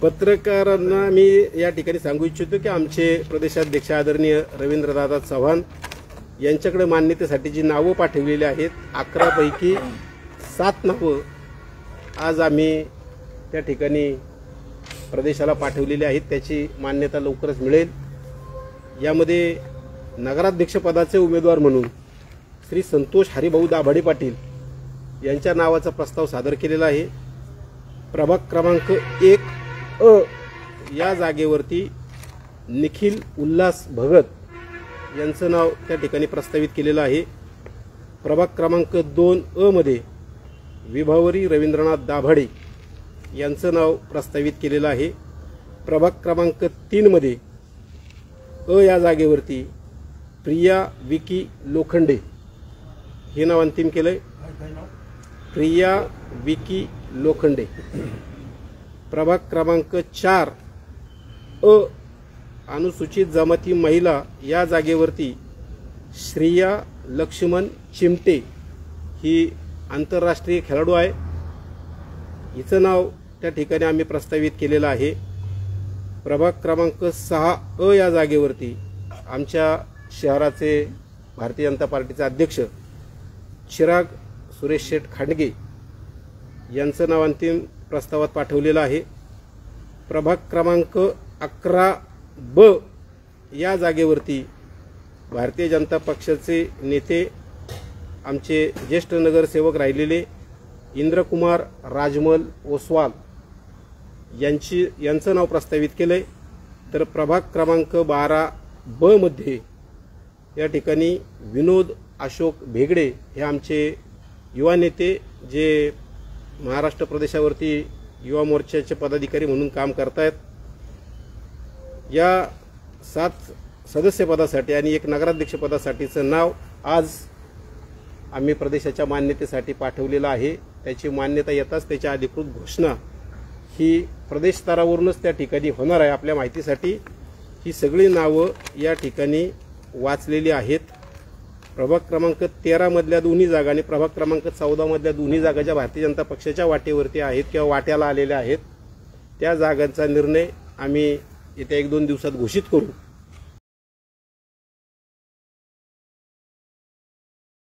पत्रकारांना मी या ठिकाणी सांगू इच्छितो की आमचे प्रदेशाध्यक्ष आदरणीय रवींद्रदादा चव्हाण यांच्याकडे मान्यतेसाठी जी नावं पाठवलेली आहेत 11 पैकी 7 नावं आज आम्ही त्या ठिकाणी प्रदेशाला पाठवलेली आहेत। त्याची मान्यता लवकरच मिळेल। यामध्ये नगराध्यक्ष पदाचे उमेदवार म्हणून श्री संतोष हरिभाऊ दाभाडे पाटील यांच्या नावाचा प्रस्ताव सादर केलेला आहे। प्रभाग क्रमांक 1 या जागेवरती निखिल उल्हास भगत यांचं नाव त्या ठिकाणी प्रस्तावित केलेलं आहे। प्रभाग क्रमांक 2 मध्ये विभावरी रवींद्रनाथ दाभाडे यांचं नाव प्रस्तावित केलेलं आहे। प्रभाग क्रमांक 3 मध्ये या जागेवरती प्रिया विकी लोखंडे हे नाव अंतिम केलंय। प्रिया विकी लोखंडे। प्रभाग क्रमांक 4 अनुसूचित जमाती महिला या जागेवरती श्रिया लक्ष्मण चिमटे ही आंतरराष्ट्रीय खेळाडू आहे। हिचं नाव त्या ठिकाणी आम्ही प्रस्तावित केलेलं आहे। प्रभाग क्रमांक 6 या जागेवरती आमच्या शहराचे भारतीय जनता पार्टीचे अध्यक्ष चिराग सुरेश शेठ खांडगे यांचं नाव अंतिम प्रस्तावात पाठवलेलं आहे। प्रभाग क्रमांक 11 या जागेवरती भारतीय जनता पक्षाचे नेते आमचे ज्येष्ठ नगरसेवक राहिलेले इंद्रकुमार राजमल ओसवाल यांचं नाव प्रस्तावित केलंय। तर प्रभाग क्रमांक 12 मध्ये या ठिकाणी विनोद अशोक भेगडे हे आमचे युवा नेते जे महाराष्ट्र प्रदेशावरती युवा मोर्चाचे पदाधिकारी म्हणून काम करतायत। या 7 सदस्य पदासाठी आणि 1 नगराध्यक्ष पदासाठीचं नाव आज आम्ही प्रदेशाच्या मान्यतेसाठी पाठवलेलं आहे। त्याची मान्यता येताच त्याची अधिकृत घोषणा ही प्रदेश स्तरावरूनच त्या ठिकाणी होणार आहे। आपल्या माहितीसाठी ही सगळी नावं या ठिकाणी वाचलेली आहेत। प्रभाग क्रमांक 13 मधल्या दोन्ही जागा आणि प्रभाग क्रमांक 14 मधल्या दोन्ही जागा ज्या भारतीय जनता पक्षाच्या वाटेवरती आहेत किंवा वाट्याला आलेल्या आहेत त्या जागांचा निर्णय आम्ही येत्या 1-2 दिवसात घोषित करू।